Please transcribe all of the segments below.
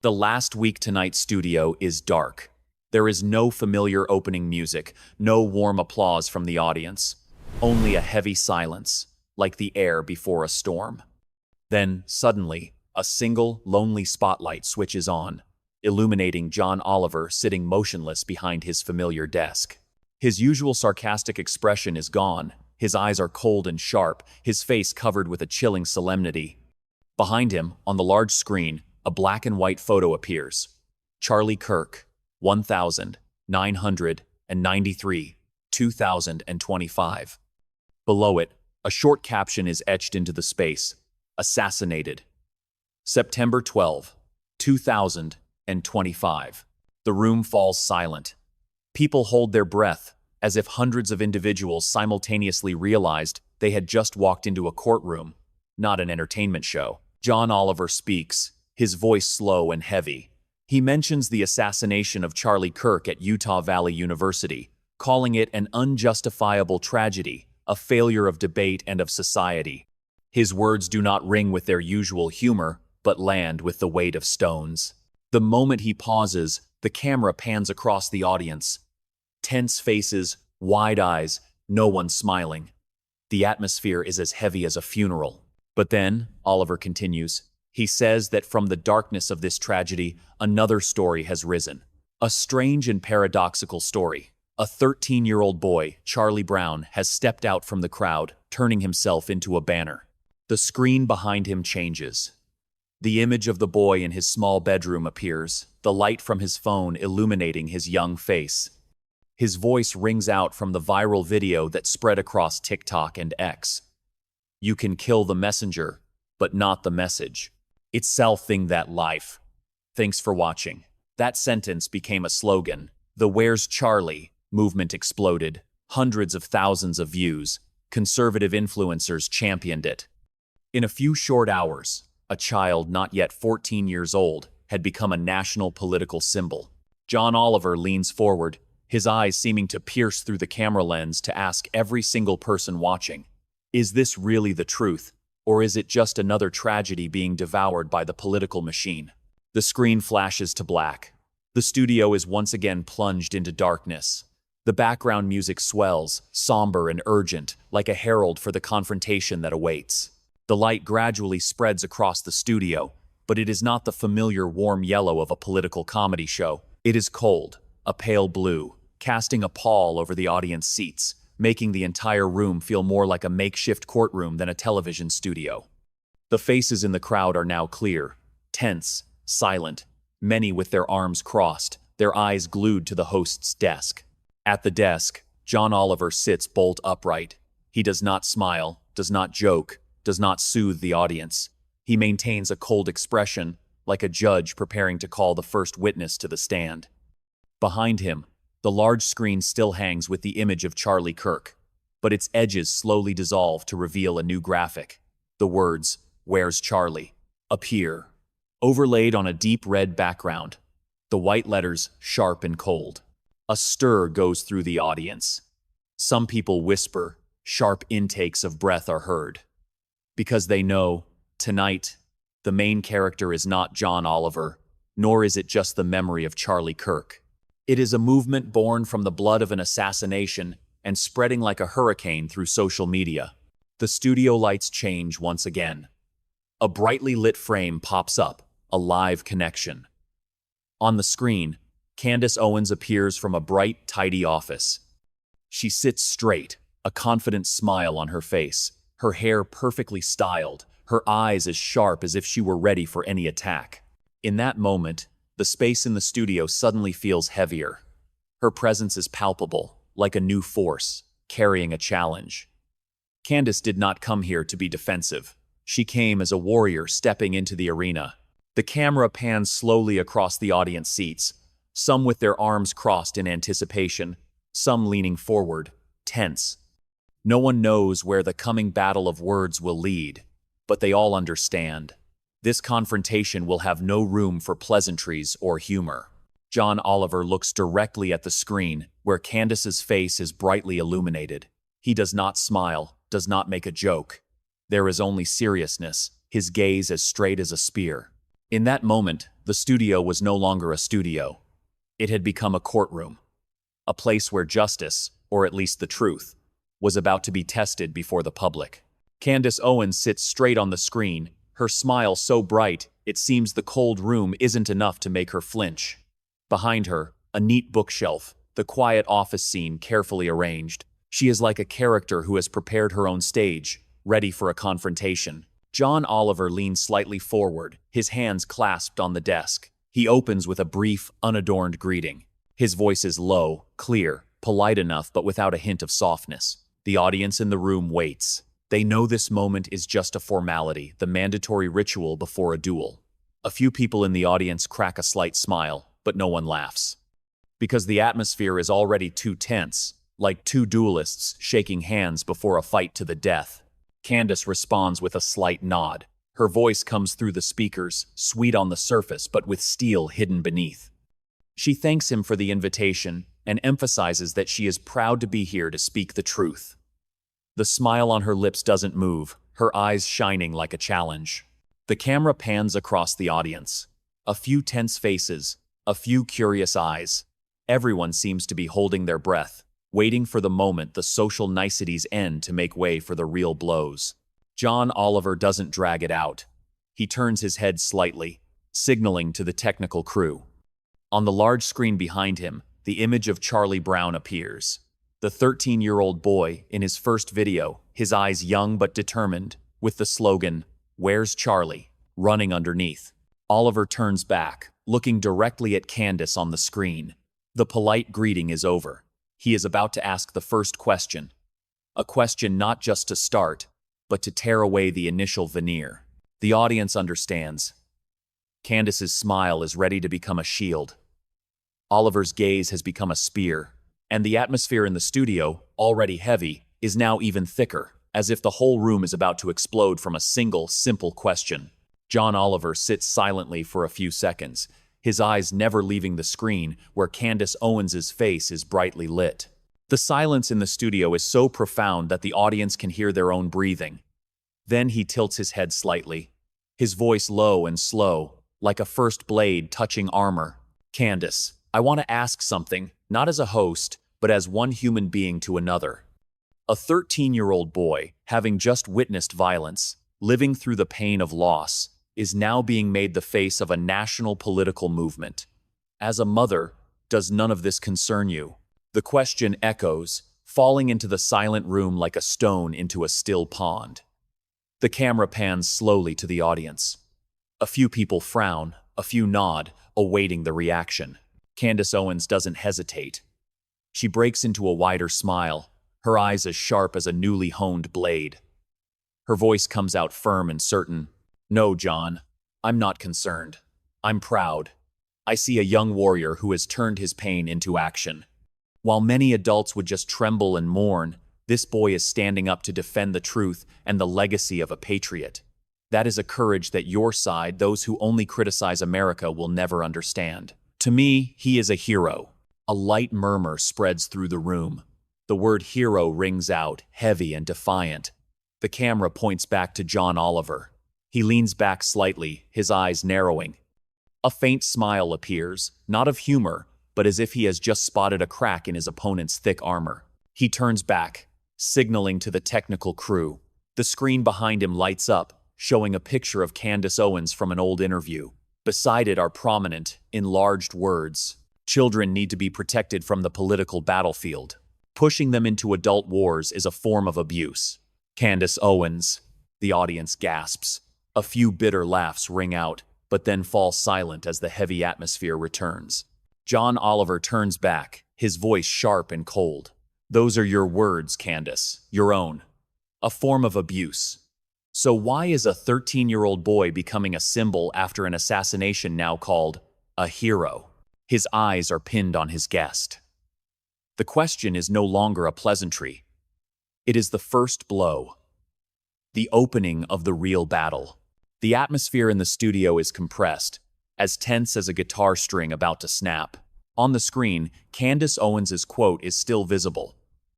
The Last Week Tonight studio is dark. There is no familiar opening music, no warm applause from the audience. Only a heavy silence, like the air before a storm. Then, suddenly, a single, lonely spotlight switches on, illuminating John Oliver sitting motionless behind his familiar desk. His usual sarcastic expression is gone. His eyes are cold and sharp, his face covered with a chilling solemnity. Behind him, on the large screen, a black and white photo appears. Charlie Kirk, 1993, 2025. Below it, a short caption is etched into the space. Assassinated. September 12, 2025. The room falls silent. People hold their breath, as if hundreds of individuals simultaneously realized they had just walked into a courtroom, not an entertainment show. John Oliver speaks, his voice slow and heavy. He mentions the assassination of Charlie Kirk at Utah Valley University, calling it an unjustifiable tragedy, a failure of debate and of society. His words do not ring with their usual humor, but land with the weight of stones. The moment he pauses, the camera pans across the audience. Tense faces, wide eyes, no one smiling. The atmosphere is as heavy as a funeral. But then, Oliver continues, he says that from the darkness of this tragedy, another story has risen. A strange and paradoxical story. A 13-year-old boy, Charlie Brown, has stepped out from the crowd, turning himself into a banner. The screen behind him changes. The image of the boy in his small bedroom appears, the light from his phone illuminating his young face. His voice rings out from the viral video that spread across TikTok and X. You can kill the messenger, but not the message. It's self-thing that life. Thanks for watching. That sentence became a slogan. The Where's Charlie movement exploded. Hundreds of thousands of views. Conservative influencers championed it. In a few short hours, a child not yet 14 years old had become a national political symbol. John Oliver leans forward, his eyes seeming to pierce through the camera lens to ask every single person watching, is this really the truth, or is it just another tragedy being devoured by the political machine? The screen flashes to black. The studio is once again plunged into darkness. The background music swells, somber and urgent, like a herald for the confrontation that awaits. The light gradually spreads across the studio, but it is not the familiar warm yellow of a political comedy show. It is cold, a pale blue, casting a pall over the audience seats, making the entire room feel more like a makeshift courtroom than a television studio. The faces in the crowd are now clear, tense, silent, many with their arms crossed, their eyes glued to the host's desk. At the desk, John Oliver sits bolt upright. He does not smile, does not joke, does not soothe the audience. He maintains a cold expression, like a judge preparing to call the first witness to the stand. Behind him, the large screen still hangs with the image of Charlie Kirk, but its edges slowly dissolve to reveal a new graphic. The words, "Where's Charlie?" appear, overlaid on a deep red background, the white letters sharp and cold. A stir goes through the audience. Some people whisper, sharp intakes of breath are heard. Because they know, tonight, the main character is not John Oliver, nor is it just the memory of Charlie Kirk. It is a movement born from the blood of an assassination and spreading like a hurricane through social media. The studio lights change once again. A brightly lit frame pops up, a live connection. On the screen, Candace Owens appears from a bright, tidy office. She sits straight, a confident smile on her face, her hair perfectly styled, her eyes as sharp as if she were ready for any attack. In that moment, the space in the studio suddenly feels heavier. Her presence is palpable, like a new force, carrying a challenge. Candace did not come here to be defensive. She came as a warrior stepping into the arena. The camera pans slowly across the audience seats, some with their arms crossed in anticipation, some leaning forward, tense. No one knows where the coming battle of words will lead, but they all understand. This confrontation will have no room for pleasantries or humor. John Oliver looks directly at the screen, where Candace's face is brightly illuminated. He does not smile, does not make a joke. There is only seriousness, his gaze as straight as a spear. In that moment, the studio was no longer a studio. It had become a courtroom, a place where justice, or at least the truth, was about to be tested before the public. Candace Owens sits straight on the screen, her smile so bright it seems the cold room isn't enough to make her flinch. Behind her, a neat bookshelf, the quiet office scene carefully arranged. She is like a character who has prepared her own stage, ready for a confrontation. John Oliver leans slightly forward, his hands clasped on the desk. He opens with a brief, unadorned greeting. His voice is low, clear, polite enough but without a hint of softness. The audience in the room waits. They know this moment is just a formality, the mandatory ritual before a duel. A few people in the audience crack a slight smile, but no one laughs. Because the atmosphere is already too tense, like two duelists shaking hands before a fight to the death. Candace responds with a slight nod. Her voice comes through the speakers, sweet on the surface but with steel hidden beneath. She thanks him for the invitation and emphasizes that she is proud to be here to speak the truth. The smile on her lips doesn't move, her eyes shining like a challenge. The camera pans across the audience. A few tense faces, a few curious eyes. Everyone seems to be holding their breath, waiting for the moment the social niceties end to make way for the real blows. John Oliver doesn't drag it out. He turns his head slightly, signaling to the technical crew. On the large screen behind him, the image of Charlie Brown appears. The 13-year-old boy in his first video, his eyes young but determined, with the slogan, "Where's Charlie?" running underneath. Oliver turns back, looking directly at Candace on the screen. The polite greeting is over. He is about to ask the first question. A question not just to start, but to tear away the initial veneer. The audience understands. Candace's smile is ready to become a shield. Oliver's gaze has become a spear, and the atmosphere in the studio, already heavy, is now even thicker, as if the whole room is about to explode from a single, simple question. John Oliver sits silently for a few seconds, his eyes never leaving the screen where Candace Owens' face is brightly lit. The silence in the studio is so profound that the audience can hear their own breathing. Then he tilts his head slightly, his voice low and slow, like a first blade touching armor. "Candace, I want to ask something, not as a host, but as one human being to another." A 13-year-old boy, having just witnessed violence, living through the pain of loss, is now being made the face of a national political movement. As a mother, does none of this concern you? The question echoes, falling into the silent room like a stone into a still pond. The camera pans slowly to the audience. A few people frown, a few nod, awaiting the reaction. Candace Owens doesn't hesitate. She breaks into a wider smile, her eyes as sharp as a newly honed blade. Her voice comes out firm and certain. "No, John, I'm not concerned. I'm proud. I see a young warrior who has turned his pain into action. While many adults would just tremble and mourn, this boy is standing up to defend the truth and the legacy of a patriot. That is a courage that your side, those who only criticize America, will never understand. To me, he is a hero." A light murmur spreads through the room. The word hero rings out, heavy and defiant. The camera points back to John Oliver. He leans back slightly, his eyes narrowing. A faint smile appears, not of humor, but as if he has just spotted a crack in his opponent's thick armor. He turns back, signaling to the technical crew. The screen behind him lights up, showing a picture of Candace Owens from an old interview. Beside it are prominent, enlarged words. "Children need to be protected from the political battlefield. Pushing them into adult wars is a form of abuse." "Candace Owens," the audience gasps. A few bitter laughs ring out, but then fall silent as the heavy atmosphere returns. John Oliver turns back, his voice sharp and cold. "Those are your words, Candace, your own. A form of abuse. So why is a 13-year-old boy becoming a symbol after an assassination now called a hero?" His eyes are pinned on his guest. The question is no longer a pleasantry. It is the first blow. The opening of the real battle. The atmosphere in the studio is compressed, as tense as a guitar string about to snap. On the screen, Candace Owens' quote is still visible.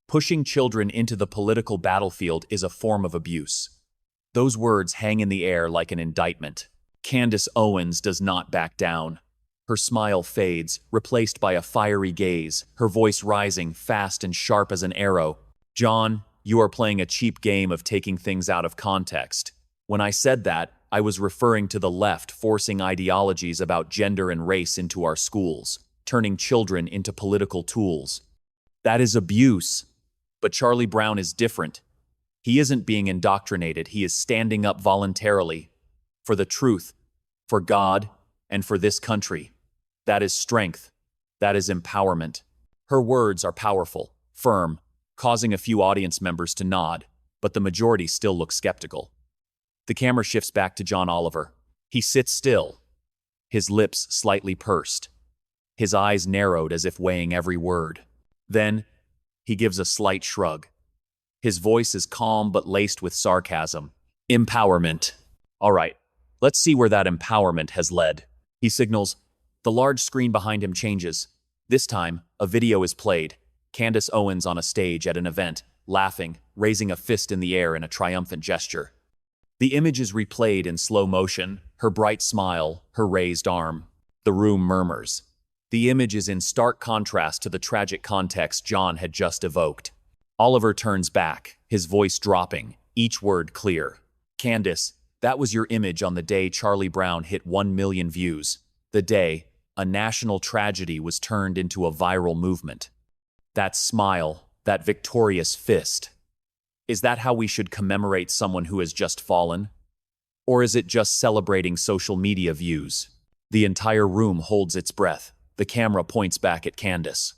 "Pushing children into the political battlefield is a form of abuse." Those words hang in the air like an indictment. Candace Owens does not back down. Her smile fades, replaced by a fiery gaze, her voice rising, fast and sharp as an arrow. John, you are playing a cheap game of taking things out of context. When I said that, I was referring to the left forcing ideologies about gender and race into our schools, turning children into political tools. That is abuse. But Charlie Brown is different. He isn't being indoctrinated, he is standing up voluntarily. For the truth, for God, and for this country. That is strength. That is empowerment. Her words are powerful, firm, causing a few audience members to nod, but the majority still look skeptical. The camera shifts back to John Oliver. He sits still, his lips slightly pursed, his eyes narrowed as if weighing every word. Then, he gives a slight shrug. His voice is calm but laced with sarcasm. Empowerment. All right, let's see where that empowerment has led. He signals. The large screen behind him changes. This time, a video is played. Candace Owens on a stage at an event, laughing, raising a fist in the air in a triumphant gesture. The image is replayed in slow motion, her bright smile, her raised arm. The room murmurs. The image is in stark contrast to the tragic context John had just evoked. Oliver turns back, his voice dropping, each word clear. Candace, that was your image on the day Charlie Brown hit 1 million views. The day a national tragedy was turned into a viral movement. That smile, that victorious fist. Is that how we should commemorate someone who has just fallen? Or is it just celebrating social media views? The entire room holds its breath. The camera points back at Candace.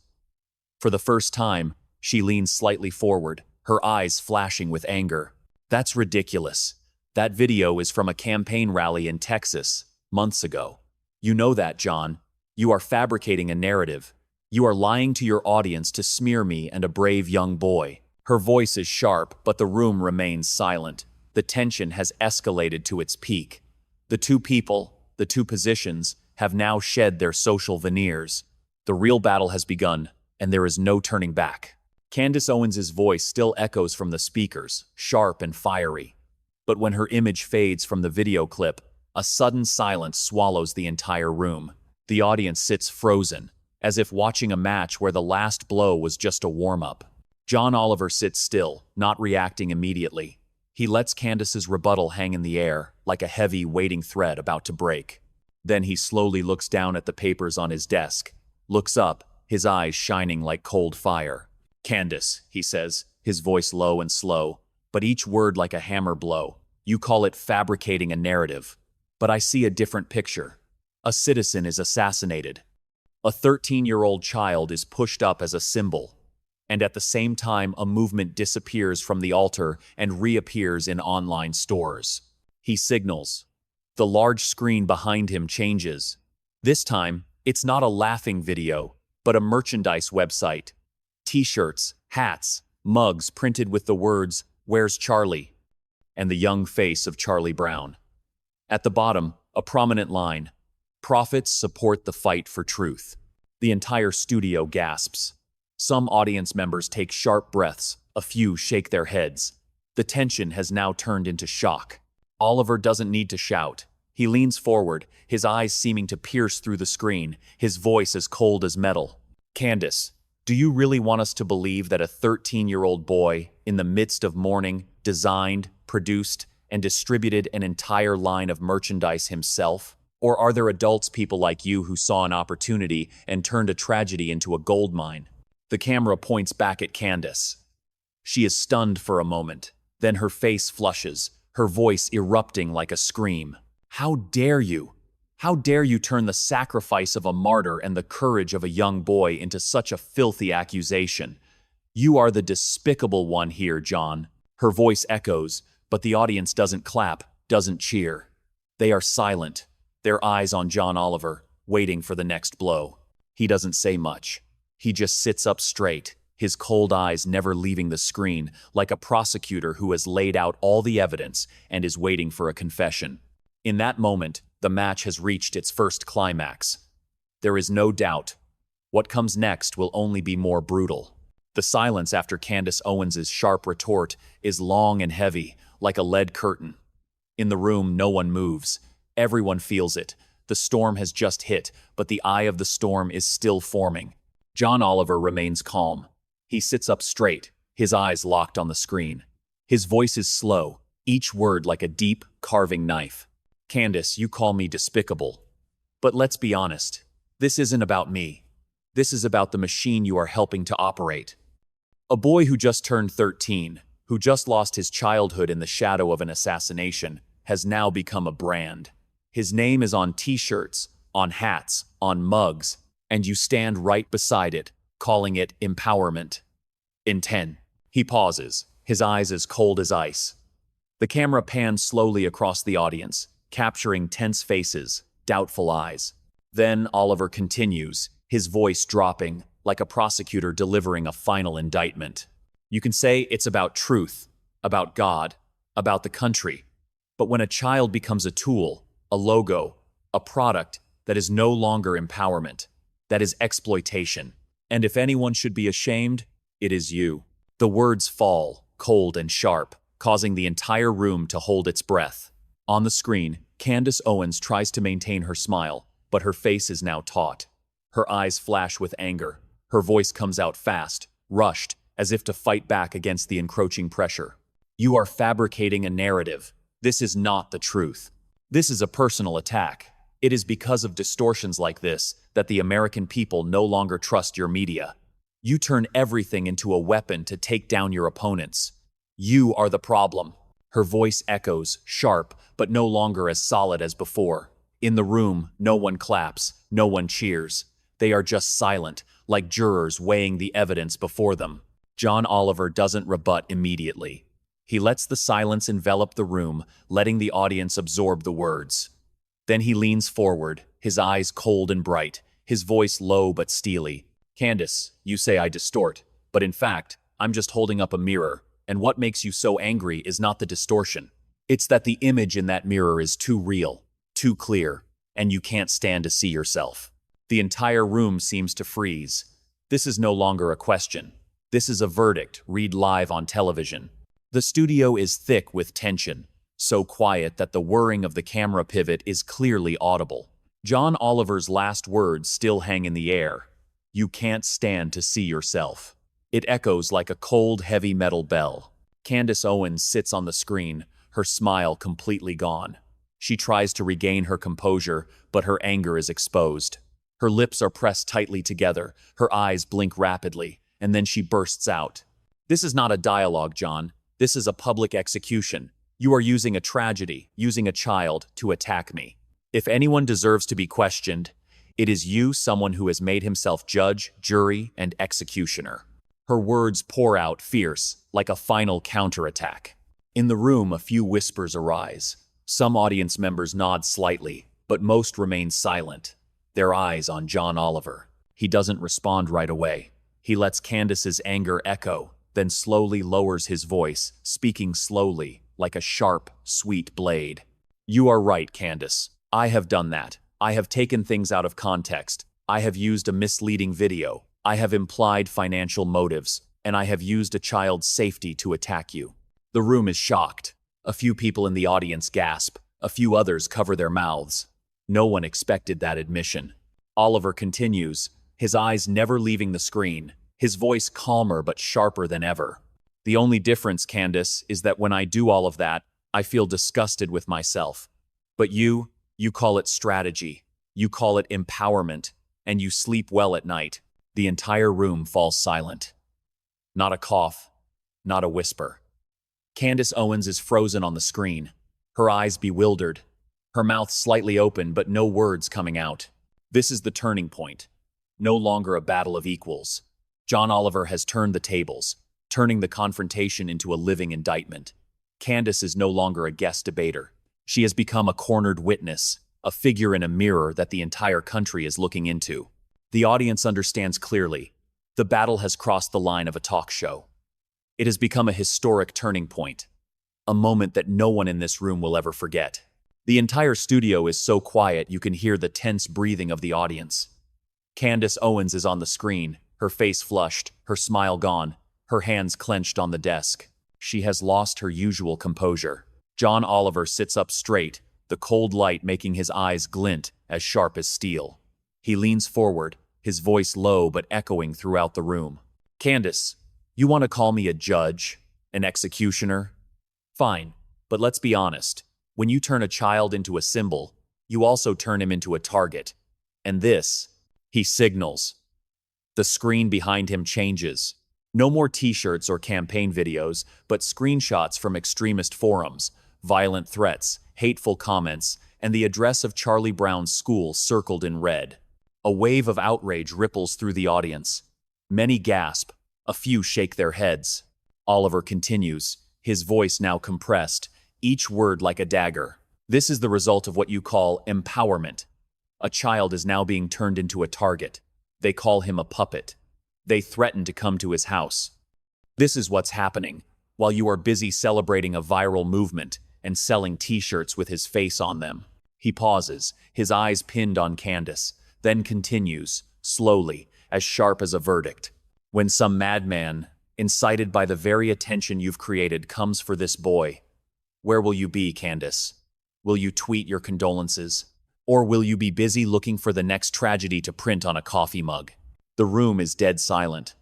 For the first time, she leans slightly forward, her eyes flashing with anger. That's ridiculous. That video is from a campaign rally in Texas, months ago. You know that, John. You are fabricating a narrative. You are lying to your audience to smear me and a brave young boy. Her voice is sharp, but the room remains silent. The tension has escalated to its peak. The two people, the two positions, have now shed their social veneers. The real battle has begun, and there is no turning back. Candace Owens' voice still echoes from the speakers, sharp and fiery. But when her image fades from the video clip, a sudden silence swallows the entire room. The audience sits frozen, as if watching a match where the last blow was just a warm-up. John Oliver sits still, not reacting immediately. He lets Candace's rebuttal hang in the air, like a heavy, waiting thread about to break. Then he slowly looks down at the papers on his desk, looks up, his eyes shining like cold fire. Candace, he says, his voice low and slow, but each word like a hammer blow. You call it fabricating a narrative. But I see a different picture. A citizen is assassinated. A 13-year-old child is pushed up as a symbol. And at the same time, a movement disappears from the altar and reappears in online stores. He signals. The large screen behind him changes. This time, it's not a laughing video, but a merchandise website. T-shirts, hats, mugs printed with the words, "Where's Charlie?" and the young face of Charlie Brown. At the bottom, a prominent line, "Profits support the fight for truth." The entire studio gasps. Some audience members take sharp breaths, a few shake their heads. The tension has now turned into shock. Oliver doesn't need to shout. He leans forward, his eyes seeming to pierce through the screen, his voice as cold as metal. Candace, do you really want us to believe that a 13-year-old boy, in the midst of mourning, designed, produced, and distributed an entire line of merchandise himself? Or are there adults people like you who saw an opportunity and turned a tragedy into a gold mine? The camera points back at Candace. She is stunned for a moment. Then her face flushes, her voice erupting like a scream. How dare you? How dare you turn the sacrifice of a martyr and the courage of a young boy into such a filthy accusation? You are the despicable one here, John. Her voice echoes, but the audience doesn't clap, doesn't cheer. They are silent, their eyes on John Oliver, waiting for the next blow. He doesn't say much. He just sits up straight, his cold eyes never leaving the screen, like a prosecutor who has laid out all the evidence and is waiting for a confession. In that moment, the match has reached its first climax. There is no doubt. What comes next will only be more brutal. The silence after Candace Owens' sharp retort is long and heavy, like a lead curtain. In the room, no one moves. Everyone feels it. The storm has just hit, but the eye of the storm is still forming. John Oliver remains calm. He sits up straight, his eyes locked on the screen. His voice is slow, each word like a deep, carving knife. Candace, you call me despicable. But let's be honest. This isn't about me. This is about the machine you are helping to operate. A boy who just turned 13, who just lost his childhood in the shadow of an assassination, has now become a brand. His name is on t-shirts, on hats, on mugs, and you stand right beside it, calling it empowerment. In 10, he pauses, his eyes as cold as ice. The camera pans slowly across the audience, capturing tense faces, doubtful eyes. Then Oliver continues, his voice dropping, like a prosecutor delivering a final indictment. You can say it's about truth, about God, about the country. But when a child becomes a tool, a logo, a product, that is no longer empowerment, that is exploitation. And if anyone should be ashamed, it is you. The words fall, cold and sharp, causing the entire room to hold its breath. On the screen, Candace Owens tries to maintain her smile, but her face is now taut. Her eyes flash with anger. Her voice comes out fast, rushed, as if to fight back against the encroaching pressure. You are fabricating a narrative. This is not the truth. This is a personal attack. It is because of distortions like this that the American people no longer trust your media. You turn everything into a weapon to take down your opponents. You are the problem. Her voice echoes, sharp, but no longer as solid as before. In the room, no one claps, no one cheers. They are just silent, like jurors weighing the evidence before them. John Oliver doesn't rebut immediately. He lets the silence envelop the room, letting the audience absorb the words. Then he leans forward, his eyes cold and bright, his voice low but steely. Candace, you say I distort, but in fact, I'm just holding up a mirror, and what makes you so angry is not the distortion. It's that the image in that mirror is too real, too clear, and you can't stand to see yourself. The entire room seems to freeze. This is no longer a question. This is a verdict, read live on television. The studio is thick with tension, so quiet that the whirring of the camera pivot is clearly audible. John Oliver's last words still hang in the air. You can't stand to see yourself. It echoes like a cold, heavy metal bell. Candace Owens sits on the screen, her smile completely gone. She tries to regain her composure, but her anger is exposed. Her lips are pressed tightly together, her eyes blink rapidly, and then she bursts out. This is not a dialogue, John. This is a public execution. You are using a tragedy, using a child, to attack me. If anyone deserves to be questioned, it is you, someone who has made himself judge, jury, and executioner. Her words pour out fierce, like a final counterattack. In the room, a few whispers arise. Some audience members nod slightly, but most remain silent, their eyes on John Oliver. He doesn't respond right away. He lets Candace's anger echo, then slowly lowers his voice, speaking slowly, like a sharp, sweet blade. You are right, Candace. I have done that. I have taken things out of context. I have used a misleading video. I have implied financial motives, and I have used a child's safety to attack you. The room is shocked. A few people in the audience gasp. A few others cover their mouths. No one expected that admission. Oliver continues, his eyes never leaving the screen, his voice calmer but sharper than ever. The only difference, Candace, is that when I do all of that, I feel disgusted with myself. But you call it strategy. You call it empowerment, and you sleep well at night. The entire room falls silent. Not a cough, not a whisper. Candace Owens is frozen on the screen, her eyes bewildered, her mouth slightly open but no words coming out. This is the turning point. No longer a battle of equals. John Oliver has turned the tables, turning the confrontation into a living indictment. Candace is no longer a guest debater. She has become a cornered witness, a figure in a mirror that the entire country is looking into. The audience understands clearly. The battle has crossed the line of a talk show. It has become a historic turning point, a moment that no one in this room will ever forget. The entire studio is so quiet you can hear the tense breathing of the audience. Candace Owens is on the screen, her face flushed, her smile gone, her hands clenched on the desk. She has lost her usual composure. John Oliver sits up straight, the cold light making his eyes glint as sharp as steel. He leans forward, his voice low but echoing throughout the room. "Candace, you want to call me a judge? An executioner? Fine, but let's be honest. When you turn a child into a symbol, you also turn him into a target. And this," he signals. The screen behind him changes. No more t-shirts or campaign videos, but screenshots from extremist forums, violent threats, hateful comments, and the address of Charlie Brown's school circled in red. A wave of outrage ripples through the audience. Many gasp, a few shake their heads. Oliver continues, his voice now compressed, each word like a dagger. "This is the result of what you call empowerment. A child is now being turned into a target. They call him a puppet. They threaten to come to his house. This is what's happening, while you are busy celebrating a viral movement and selling t-shirts with his face on them." He pauses, his eyes pinned on Candace, then continues, slowly, as sharp as a verdict. "When some madman, incited by the very attention you've created, comes for this boy, where will you be, Candace? Will you tweet your condolences? Or will you be busy looking for the next tragedy to print on a coffee mug?" The room is dead silent.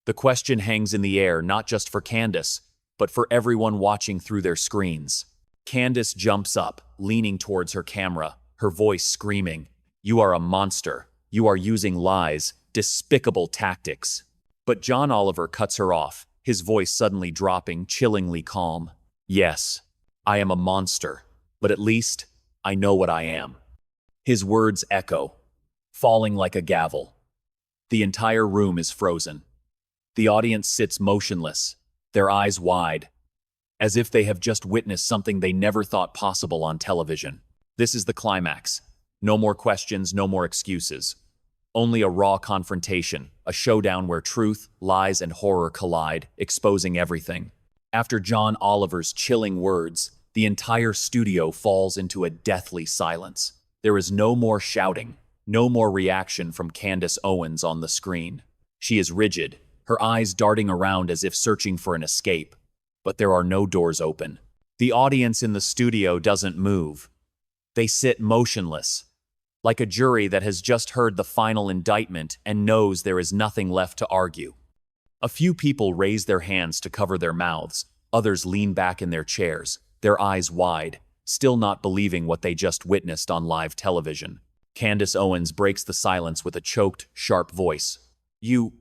The question hangs in the air not just for Candace, but for everyone watching through their screens. Candace jumps up, leaning towards her camera, her voice screaming, "You are a monster. You are using lies, despicable tactics." But John Oliver cuts her off, his voice suddenly dropping, chillingly calm. "Yes, I am a monster, but at least I know what I am." His words echo, falling like a gavel. The entire room is frozen. The audience sits motionless, their eyes wide, as if they have just witnessed something they never thought possible on television. This is the climax. No more questions, no more excuses. Only a raw confrontation, a showdown where truth, lies, and horror collide, exposing everything. After John Oliver's chilling words, the entire studio falls into a deathly silence. There is no more shouting, no more reaction from Candace Owens on the screen. She is rigid, her eyes darting around as if searching for an escape. But there are no doors open. The audience in the studio doesn't move. They sit motionless, like a jury that has just heard the final indictment and knows there is nothing left to argue. A few people raise their hands to cover their mouths, others lean back in their chairs, their eyes wide, still not believing what they just witnessed on live television. Candace Owens breaks the silence with a choked, sharp voice. You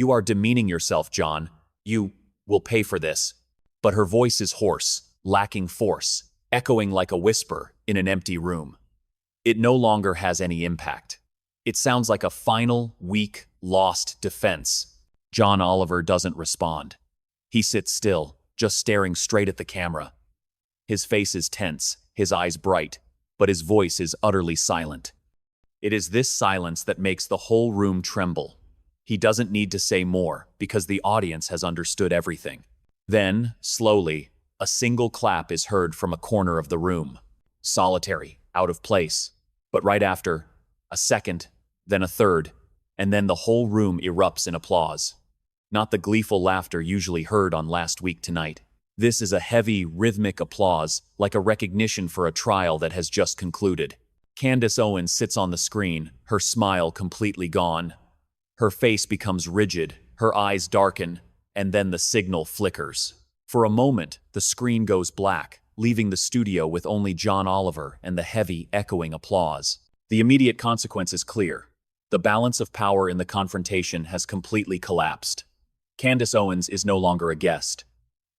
are demeaning yourself, John. You will pay for this." But her voice is hoarse, lacking force, echoing like a whisper in an empty room. It no longer has any impact. It sounds like a final, weak, lost defense. John Oliver doesn't respond. He sits still, just staring straight at the camera. His face is tense, his eyes bright, but his voice is utterly silent. It is this silence that makes the whole room tremble. He doesn't need to say more, because the audience has understood everything. Then, slowly, a single clap is heard from a corner of the room. Solitary, out of place. But right after, a second, then a third, and then the whole room erupts in applause. Not the gleeful laughter usually heard on Last Week Tonight. This is a heavy, rhythmic applause, like a recognition for a trial that has just concluded. Candace Owens sits on the screen, her smile completely gone. Her face becomes rigid, her eyes darken, and then the signal flickers. For a moment, the screen goes black, leaving the studio with only John Oliver and the heavy, echoing applause. The immediate consequence is clear. The balance of power in the confrontation has completely collapsed. Candace Owens is no longer a guest.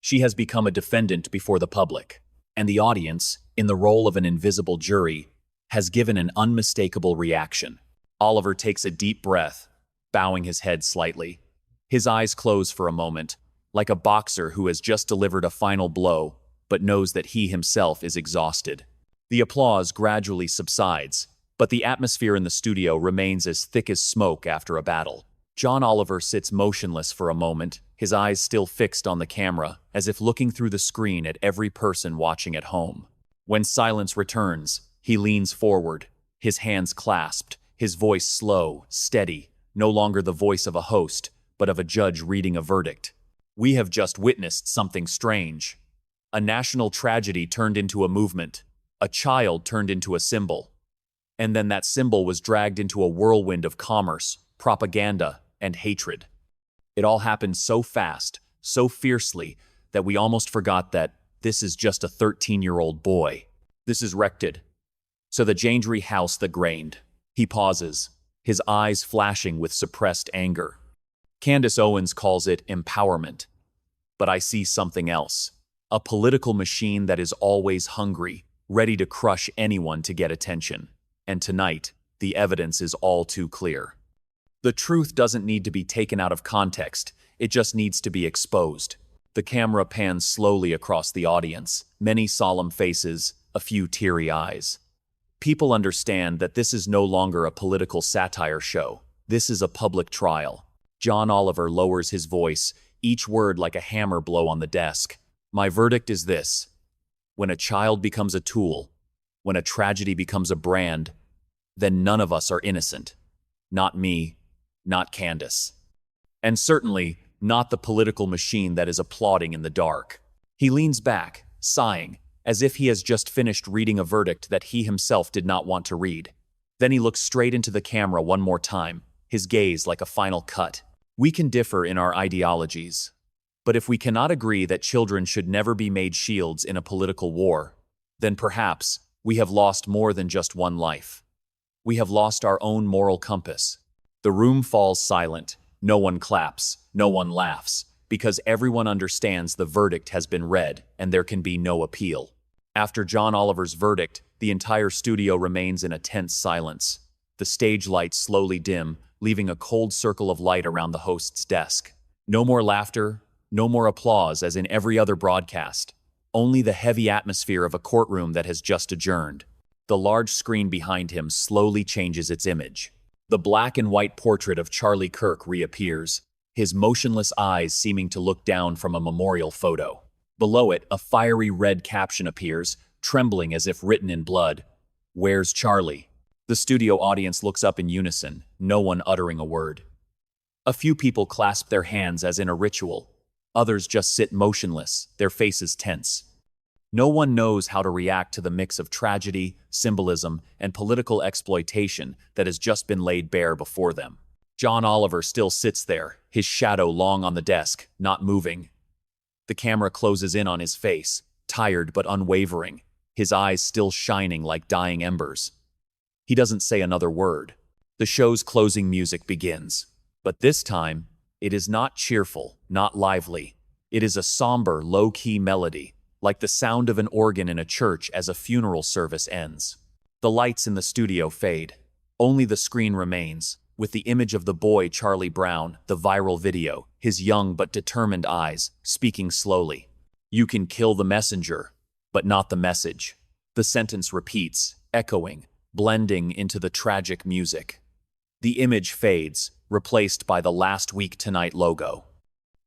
She has become a defendant before the public, and the audience, in the role of an invisible jury, has given an unmistakable reaction. Oliver takes a deep breath, bowing his head slightly. His eyes close for a moment, like a boxer who has just delivered a final blow, but knows that he himself is exhausted. The applause gradually subsides, but the atmosphere in the studio remains as thick as smoke after a battle. John Oliver sits motionless for a moment, his eyes still fixed on the camera, as if looking through the screen at every person watching at home. When silence returns, he leans forward, his hands clasped, his voice slow, steady, no longer the voice of a host, but of a judge reading a verdict. "We have just witnessed something strange. A national tragedy turned into a movement. A child turned into a symbol. And then that symbol was dragged into a whirlwind of commerce, propaganda, and hatred. It all happened so fast, so fiercely, that we almost forgot that this is just a 13-year-old boy. This is rected. So the Jangery house that grained. He pauses, his eyes flashing with suppressed anger. Candace Owens calls it empowerment. But I see something else. A political machine that is always hungry, ready to crush anyone to get attention. And tonight, the evidence is all too clear. The truth doesn't need to be taken out of context, it just needs to be exposed. The camera pans slowly across the audience, many solemn faces, a few teary eyes. People understand that this is no longer a political satire show. This is a public trial. John Oliver lowers his voice, each word like a hammer blow on the desk. My verdict is this. When a child becomes a tool, when a tragedy becomes a brand, then none of us are innocent. Not me, not Candace. And certainly not the political machine that is applauding in the dark. He leans back, sighing, as if he has just finished reading a verdict that he himself did not want to read. Then he looks straight into the camera one more time, his gaze like a final cut. We can differ in our ideologies, but if we cannot agree that children should never be made shields in a political war, then perhaps we have lost more than just one life. We have lost our own moral compass. The room falls silent. No one claps, no one laughs, because everyone understands the verdict has been read and there can be no appeal. After John Oliver's verdict, the entire studio remains in a tense silence. The stage lights slowly dim, leaving a cold circle of light around the host's desk. No more laughter, no more applause as in every other broadcast. Only the heavy atmosphere of a courtroom that has just adjourned. The large screen behind him slowly changes its image. The black and white portrait of Charlie Kirk reappears, his motionless eyes seeming to look down from a memorial photo. Below it, a fiery red caption appears, trembling as if written in blood. Where's Charlie? The studio audience looks up in unison, no one uttering a word. A few people clasp their hands as in a ritual. Others just sit motionless, their faces tense. No one knows how to react to the mix of tragedy, symbolism, and political exploitation that has just been laid bare before them. John Oliver still sits there, his shadow long on the desk, not moving. The camera closes in on his face, tired but unwavering, his eyes still shining like dying embers. He doesn't say another word. The show's closing music begins. But this time, it is not cheerful, not lively. It is a somber, low-key melody, like the sound of an organ in a church as a funeral service ends. The lights in the studio fade. Only the screen remains, with the image of the boy Charlie Brown, the viral video, his young but determined eyes, speaking slowly. You can kill the messenger, but not the message. The sentence repeats, echoing, blending into the tragic music. The image fades, replaced by the Last Week Tonight logo.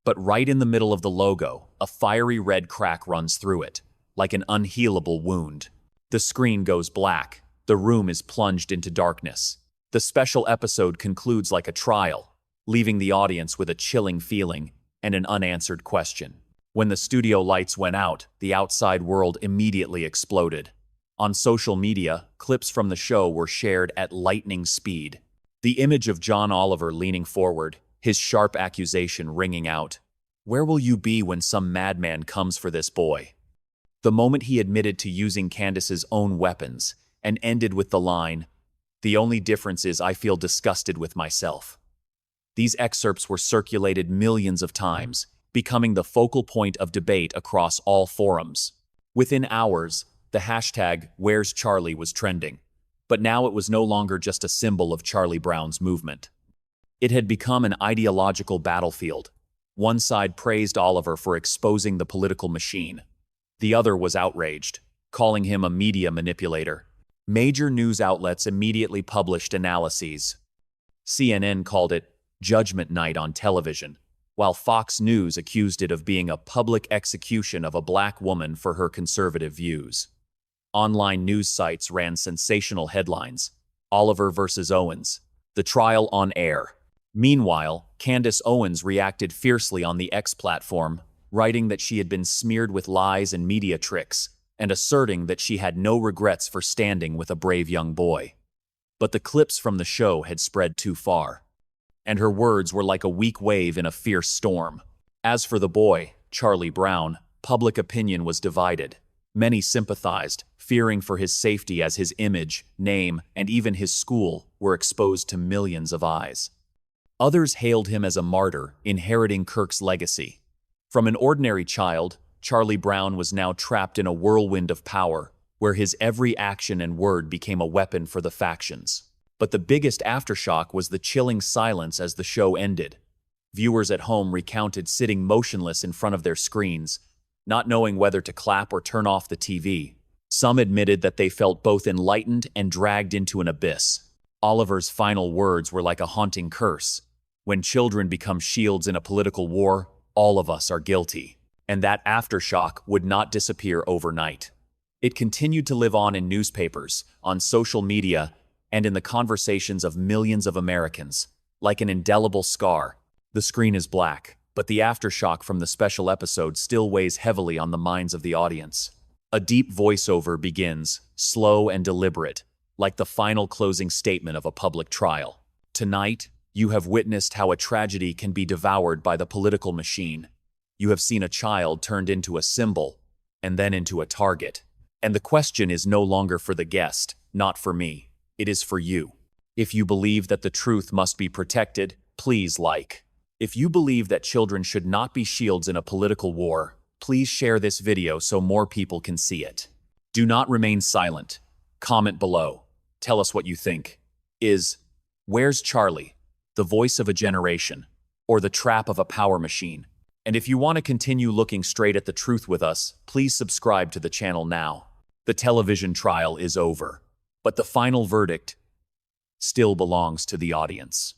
But right in the middle of the logo, a fiery red crack runs through it, like an unhealable wound. The screen goes black. The room is plunged into darkness. The special episode concludes like a trial, leaving the audience with a chilling feeling and an unanswered question. When the studio lights went out, the outside world immediately exploded. On social media, clips from the show were shared at lightning speed. The image of John Oliver leaning forward, his sharp accusation ringing out. Where will you be when some madman comes for this boy? The moment he admitted to using Candace's own weapons and ended with the line, the only difference is I feel disgusted with myself. These excerpts were circulated millions of times, becoming the focal point of debate across all forums. Within hours, the hashtag Where's Charlie was trending, but now it was no longer just a symbol of Charlie Brown's movement. It had become an ideological battlefield. One side praised Oliver for exposing the political machine. The other was outraged, calling him a media manipulator. Major news outlets immediately published analyses. CNN called it Judgment Night on television, while Fox News accused it of being a public execution of a black woman for her conservative views. Online news sites ran sensational headlines. Oliver versus Owens. The trial on air. Meanwhile, Candace Owens reacted fiercely on the X platform, writing that she had been smeared with lies and media tricks, and asserting that she had no regrets for standing with a brave young boy. But the clips from the show had spread too far, and her words were like a weak wave in a fierce storm. As for the boy, Charlie Brown, public opinion was divided. Many sympathized, fearing for his safety as his image, name, and even his school were exposed to millions of eyes. Others hailed him as a martyr, inheriting Kirk's legacy. From an ordinary child, Charlie Brown was now trapped in a whirlwind of power, where his every action and word became a weapon for the factions. But the biggest aftershock was the chilling silence as the show ended. Viewers at home recounted sitting motionless in front of their screens, not knowing whether to clap or turn off the TV. Some admitted that they felt both enlightened and dragged into an abyss. Oliver's final words were like a haunting curse. When children become shields in a political war, all of us are guilty. And that aftershock would not disappear overnight. It continued to live on in newspapers, on social media, and in the conversations of millions of Americans. Like an indelible scar, the screen is black, but the aftershock from the special episode still weighs heavily on the minds of the audience. A deep voiceover begins, slow and deliberate, like the final closing statement of a public trial. Tonight, you have witnessed how a tragedy can be devoured by the political machine. You have seen a child turned into a symbol, and then into a target. And the question is no longer for the guest, not for me. It is for you. If you believe that the truth must be protected, please like. If you believe that children should not be shields in a political war, please share this video so more people can see it. Do not remain silent. Comment below. Tell us what you think. Where's Charlie, the voice of a generation, or the trap of a power machine? And if you want to continue looking straight at the truth with us, please subscribe to the channel now. The television trial is over, but the final verdict still belongs to the audience.